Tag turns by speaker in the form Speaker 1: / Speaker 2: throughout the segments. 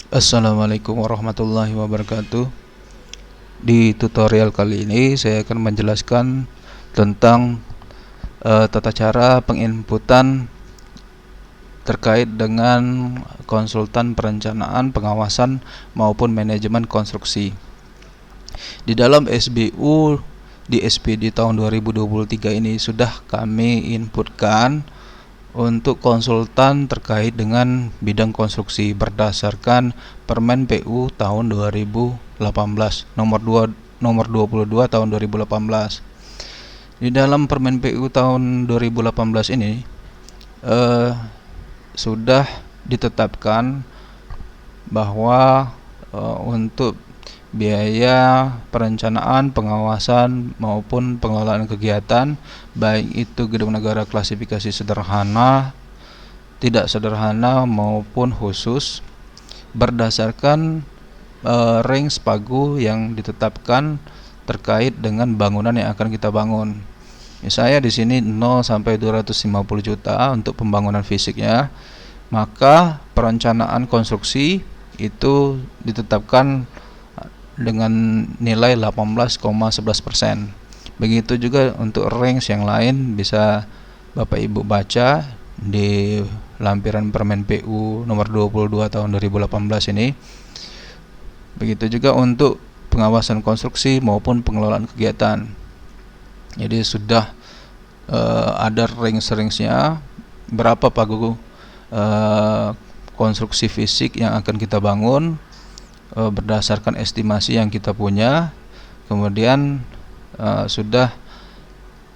Speaker 1: Assalamualaikum warahmatullahi wabarakatuh. Di tutorial kali ini saya akan menjelaskan tentang tata cara penginputan terkait dengan konsultan perencanaan, pengawasan maupun manajemen konstruksi. Di dalam SBU di SPD tahun 2023 ini sudah kami inputkan untuk konsultan terkait dengan bidang konstruksi berdasarkan Permen PU tahun 2018 nomor 22 tahun 2018. Di dalam Permen PU tahun 2018 ini sudah ditetapkan bahwa untuk biaya perencanaan, pengawasan maupun pengelolaan kegiatan, baik itu gedung negara klasifikasi sederhana, tidak sederhana maupun khusus, berdasarkan range pagu yang ditetapkan terkait dengan bangunan yang akan kita bangun. Misalnya di sini 0 sampai 250 juta untuk pembangunan fisiknya, maka perencanaan konstruksi itu ditetapkan dengan nilai 18,11%. Begitu juga untuk range yang lain bisa Bapak Ibu baca di lampiran Permen PU nomor 22 tahun 2018 ini. Begitu juga untuk pengawasan konstruksi maupun pengelolaan kegiatan. Jadi sudah ada range-nya berapa pagu konstruksi fisik yang akan kita bangun berdasarkan estimasi yang kita punya. Kemudian sudah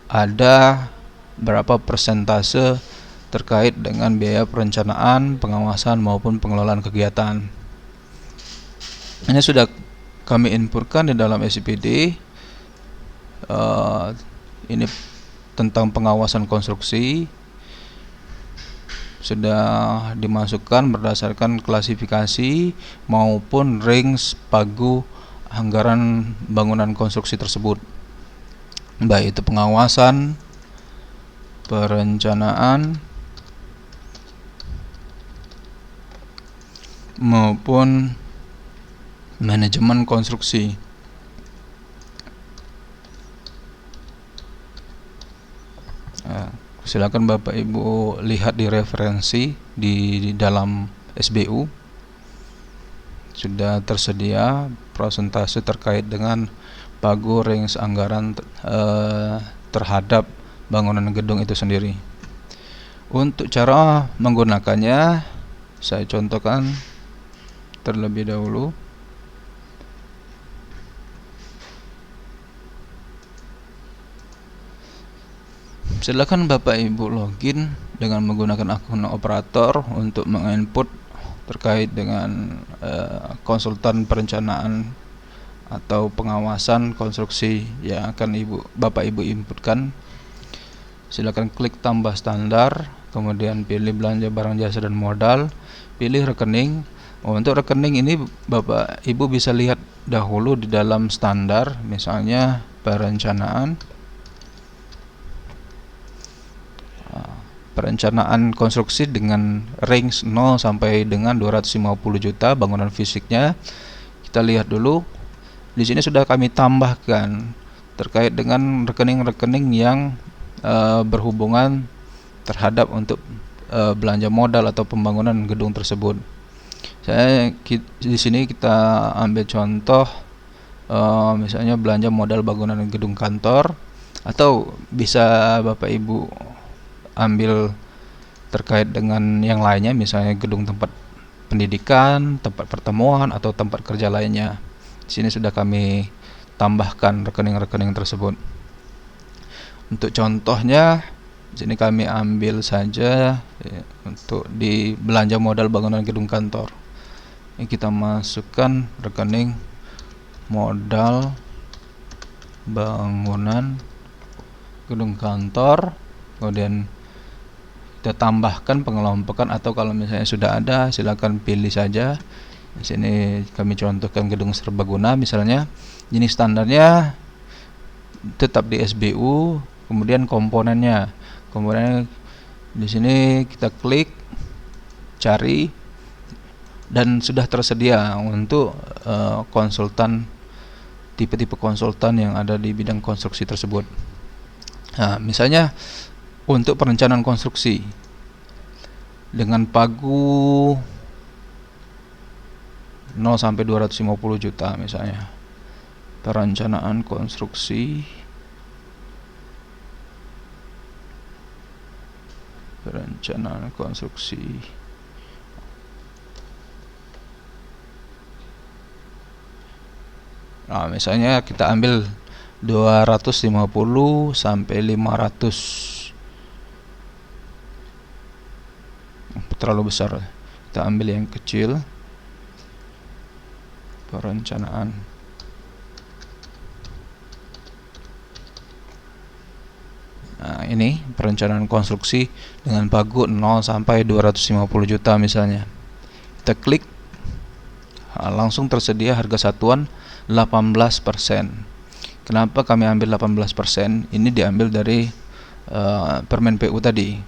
Speaker 1: ada berapa persentase terkait dengan biaya perencanaan, pengawasan maupun pengelolaan kegiatan. Ini sudah kami inputkan di dalam SPD. Ini tentang pengawasan konstruksi sudah dimasukkan berdasarkan klasifikasi maupun range pagu anggaran bangunan konstruksi tersebut, baik itu pengawasan, perencanaan maupun manajemen konstruksi. Silakan Bapak Ibu lihat di referensi di dalam SBU. Sudah tersedia persentase terkait dengan pagu range anggaran terhadap bangunan gedung itu sendiri. Untuk cara menggunakannya saya contohkan terlebih dahulu. Silakan Bapak Ibu login dengan menggunakan akun operator untuk menginput terkait dengan konsultan perencanaan atau pengawasan konstruksi yang akan Bapak Ibu inputkan. Silakan klik tambah standar, kemudian pilih belanja barang jasa dan modal, pilih rekening. Untuk rekening ini Bapak Ibu bisa lihat dahulu di dalam standar, misalnya perencanaan konstruksi dengan range 0 sampai dengan 250 juta bangunan fisiknya. Kita lihat dulu. Di sini sudah kami tambahkan terkait dengan rekening-rekening yang berhubungan terhadap untuk belanja modal atau pembangunan gedung tersebut. Di sini kita ambil contoh misalnya belanja modal bangunan gedung kantor, atau bisa Bapak Ibu ambil terkait dengan yang lainnya, misalnya gedung tempat pendidikan, tempat pertemuan atau tempat kerja lainnya. Di sini sudah kami tambahkan rekening-rekening tersebut. Untuk contohnya di sini kami ambil saja untuk di belanja modal bangunan gedung kantor. Ini kita masukkan rekening modal bangunan gedung kantor, kemudian kita tambahkan pengelompokan, atau kalau misalnya sudah ada silakan pilih saja. Di sini kami contohkan gedung serbaguna misalnya. Jenis standarnya tetap di SBU, kemudian komponennya. Kemudian di sini kita klik cari dan sudah tersedia untuk konsultan, tipe-tipe konsultan yang ada di bidang konstruksi tersebut. Nah, misalnya untuk perencanaan konstruksi dengan pagu 0 sampai 250 juta misalnya. Perencanaan konstruksi, nah, misalnya kita ambil 250 sampai 500, terlalu besar, kita ambil yang kecil. Perencanaan Nah, ini perencanaan konstruksi dengan pagu 0 sampai 250 juta misalnya. Kita klik, langsung tersedia harga satuan 18%. Kenapa kami ambil 18%? Ini diambil dari Permen PU tadi.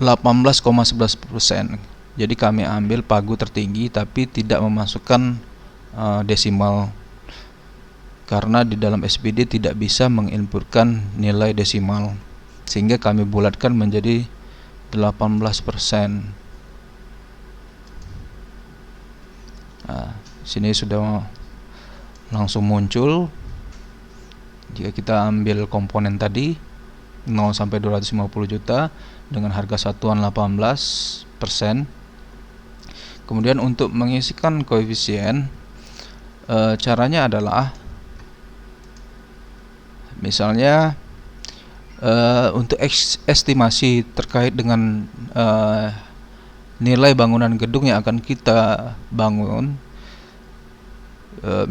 Speaker 1: 18,11%. Jadi kami ambil pagu tertinggi tapi tidak memasukkan desimal, karena di dalam SPD tidak bisa menginputkan nilai desimal, sehingga kami bulatkan menjadi 18%. Nah, sini sudah langsung muncul. Jika kita ambil komponen tadi 0 sampai 250 juta dengan harga satuan 18%. Kemudian untuk mengisikan koefisien, caranya adalah misalnya untuk estimasi terkait dengan nilai bangunan gedung yang akan kita bangun,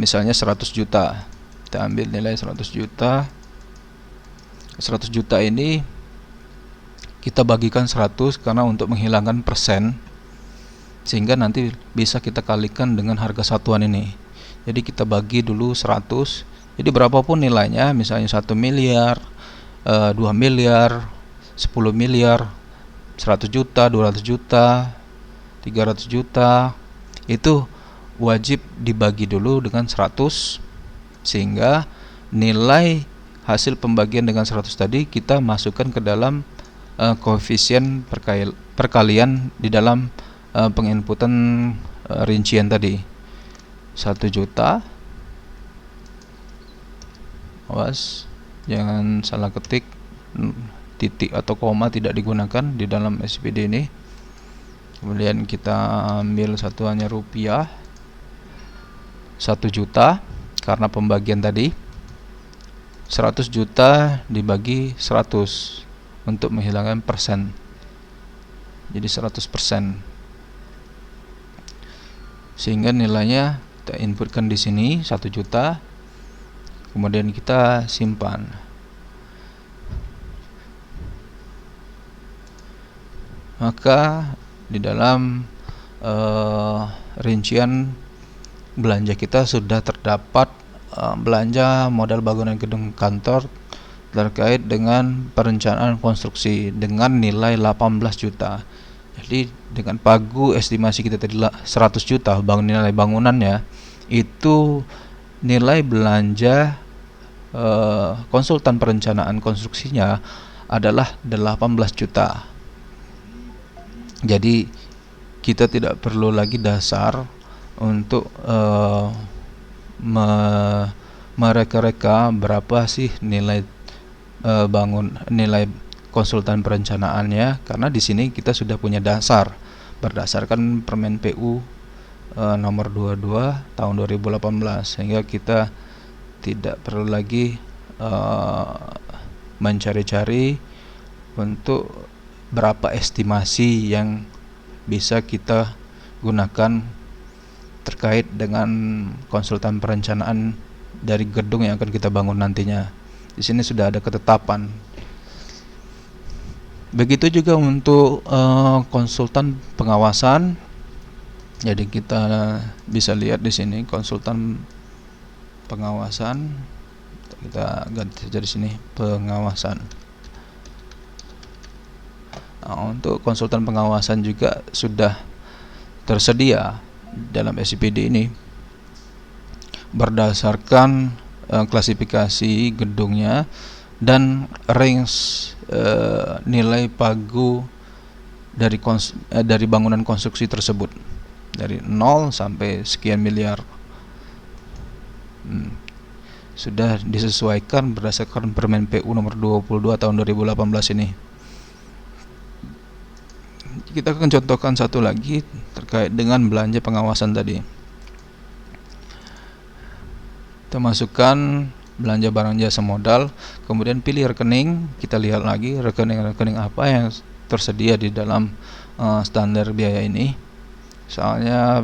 Speaker 1: misalnya 100 juta. Kita ambil nilai 100 juta. 100 juta ini kita bagikan 100 karena untuk menghilangkan persen, sehingga nanti bisa kita kalikan dengan harga satuan ini. Jadi kita bagi dulu 100. Jadi berapapun nilainya, misalnya 1 miliar, 2 miliar, 10 miliar, 100 juta, 200 juta, 300 juta, itu wajib dibagi dulu dengan 100, sehingga nilai hasil pembagian dengan 100 tadi kita masukkan ke dalam koefisien perkalian di dalam penginputan rincian tadi. 1 juta, awas jangan salah ketik, titik atau koma tidak digunakan di dalam SPD ini. Kemudian kita ambil satuannya rupiah, 1 juta karena pembagian tadi. 100 juta dibagi 100 untuk menghilangkan persen, jadi 100%, sehingga nilainya kita inputkan di sini 1 juta. Kemudian kita simpan. Maka di dalam rincian belanja kita sudah terdapat belanja modal bangunan gedung kantor terkait dengan perencanaan konstruksi dengan nilai 18 juta. Jadi dengan pagu estimasi kita tadi 100 juta nilai bangunannya, itu nilai belanja konsultan perencanaan konstruksinya adalah 18 juta. Jadi kita tidak perlu lagi dasar untuk mereka-reka berapa sih nilai nilai konsultan perencanaannya, karena di sini kita sudah punya dasar berdasarkan Permen PU nomor 22 tahun 2018, sehingga kita tidak perlu lagi mencari-cari untuk berapa estimasi yang bisa kita gunakan terkait dengan konsultan perencanaan dari gedung yang akan kita bangun nantinya. Di sini sudah ada ketetapan. Begitu juga untuk konsultan pengawasan. Jadi kita bisa lihat di sini konsultan pengawasan. Kita ganti saja di sini pengawasan. Nah, untuk konsultan pengawasan juga sudah tersedia dalam SIPD ini berdasarkan klasifikasi gedungnya dan range nilai pagu dari bangunan konstruksi tersebut, dari 0 sampai sekian miliar. Sudah disesuaikan berdasarkan Permen PU nomor 22 tahun 2018 ini. Kita akan contohkan satu lagi terkait dengan belanja pengawasan tadi. Kita masukkan belanja barang jasa modal, kemudian pilih rekening. Kita lihat lagi rekening-rekening apa yang tersedia di dalam standar biaya ini. Soalnya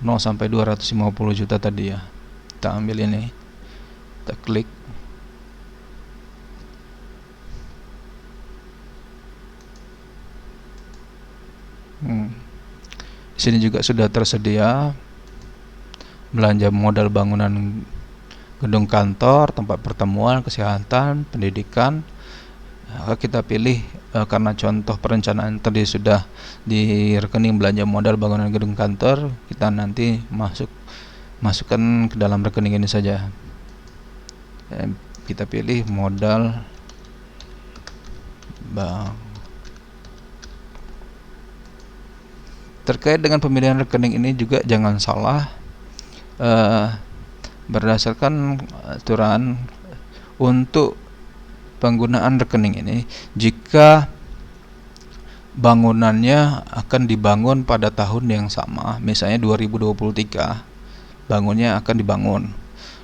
Speaker 1: 0 sampai 250 juta tadi ya. Kita ambil ini, kita klik. Di sini juga sudah tersedia belanja modal bangunan gedung kantor, tempat pertemuan, kesehatan, pendidikan. Kita pilih karena contoh perencanaan tadi sudah di rekening belanja modal bangunan gedung kantor, kita nanti masukkan ke dalam rekening ini saja. Kita pilih modal bank. Terkait dengan pemilihan rekening ini juga jangan salah, berdasarkan aturan untuk penggunaan rekening ini, jika bangunannya akan dibangun pada tahun yang sama, misalnya 2023 bangunnya akan dibangun,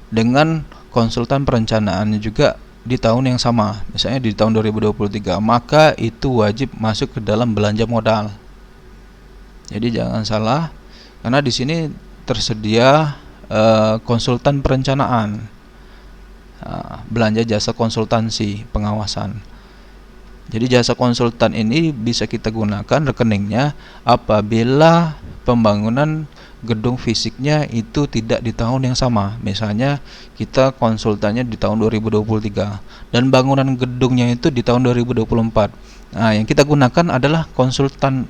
Speaker 1: dengan konsultan perencanaannya juga di tahun yang sama, misalnya di tahun 2023, maka itu wajib masuk ke dalam belanja modal. Jadi jangan salah, karena di sini tersedia konsultan perencanaan, belanja jasa konsultansi pengawasan. Jadi jasa konsultan ini bisa kita gunakan rekeningnya apabila pembangunan gedung fisiknya itu tidak di tahun yang sama. Misalnya kita konsultannya di tahun 2023 dan bangunan gedungnya itu di tahun 2024. Nah, yang kita gunakan adalah konsultan,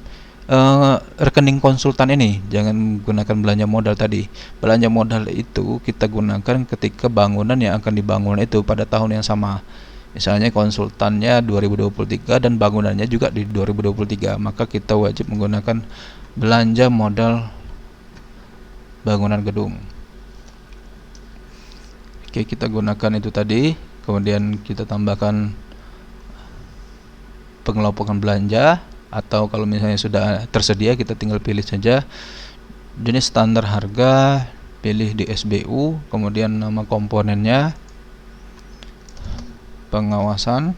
Speaker 1: rekening konsultan ini. Jangan gunakan belanja modal tadi. Belanja modal itu kita gunakan ketika bangunan yang akan dibangun itu pada tahun yang sama. Misalnya konsultannya 2023 dan bangunannya juga di 2023, maka kita wajib menggunakan belanja modal bangunan gedung. Oke, kita gunakan itu tadi. Kemudian kita tambahkan pengelompokan belanja, atau kalau misalnya sudah tersedia kita tinggal pilih saja jenis standar harga, pilih di SBU, kemudian nama komponennya, pengawasan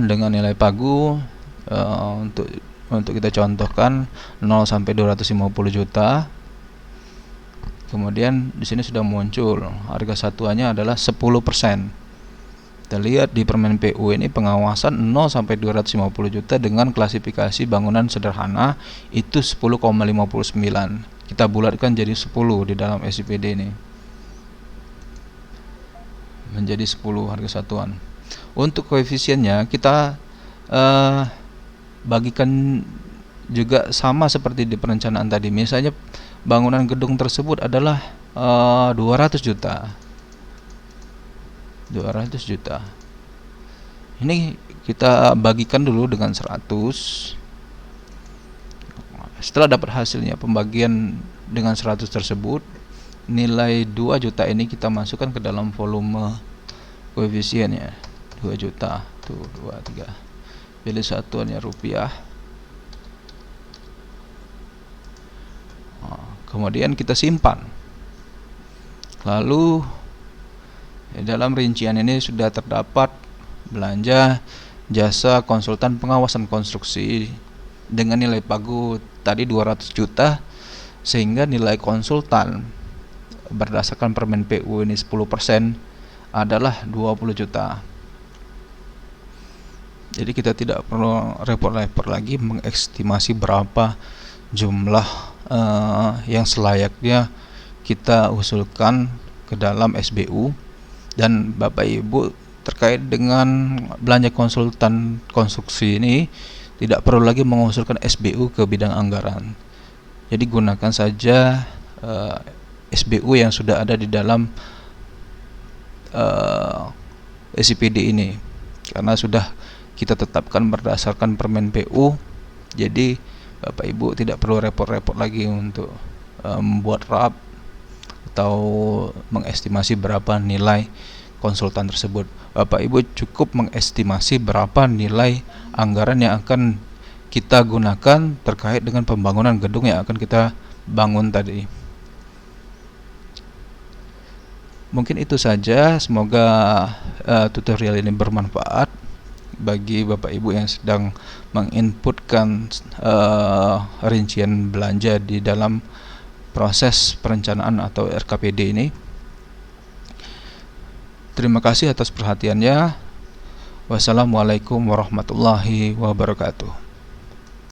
Speaker 1: dengan nilai pagu, untuk kita contohkan 0 sampai 250 juta. Kemudian di sini sudah muncul harga satuannya adalah 10%. Kita lihat di Permen PU ini pengawasan 0 sampai 250 juta dengan klasifikasi bangunan sederhana itu 10,59. Kita bulatkan jadi 10 di dalam SIPD ini. Menjadi 10 harga satuan. Untuk koefisiennya kita bagikan juga sama seperti di perencanaan tadi. Misalnya bangunan gedung tersebut adalah 200 juta. Ini kita bagikan dulu dengan 100. Setelah dapat hasilnya pembagian dengan 100 tersebut, nilai 2 juta ini kita masukkan ke dalam volume koefisiennya. 2 juta. Tuh 2, 3. Pilih satuannya rupiah. Kemudian kita simpan. Lalu dalam rincian ini sudah terdapat belanja jasa konsultan pengawasan konstruksi dengan nilai pagu tadi 200 juta, sehingga nilai konsultan berdasarkan Permen PU ini 10% adalah 20 juta. Jadi kita tidak perlu repot-repot lagi mengestimasi berapa jumlah yang selayaknya kita usulkan ke dalam SBU. Dan Bapak Ibu terkait dengan belanja konsultan konstruksi ini tidak perlu lagi mengusulkan SBU ke bidang anggaran. Jadi gunakan saja SBU yang sudah ada di dalam SIPD ini, karena sudah kita tetapkan berdasarkan Permen PU. Jadi Bapak Ibu tidak perlu repot-repot lagi untuk membuat RAP atau mengestimasi berapa nilai konsultan tersebut. Bapak Ibu cukup mengestimasi berapa nilai anggaran yang akan kita gunakan terkait dengan pembangunan gedung yang akan kita bangun tadi. Mungkin itu saja, semoga tutorial ini bermanfaat bagi Bapak Ibu yang sedang menginputkan rincian belanja di dalam proses perencanaan atau RKPD ini. Terima kasih atas perhatiannya. Wassalamualaikum warahmatullahi wabarakatuh.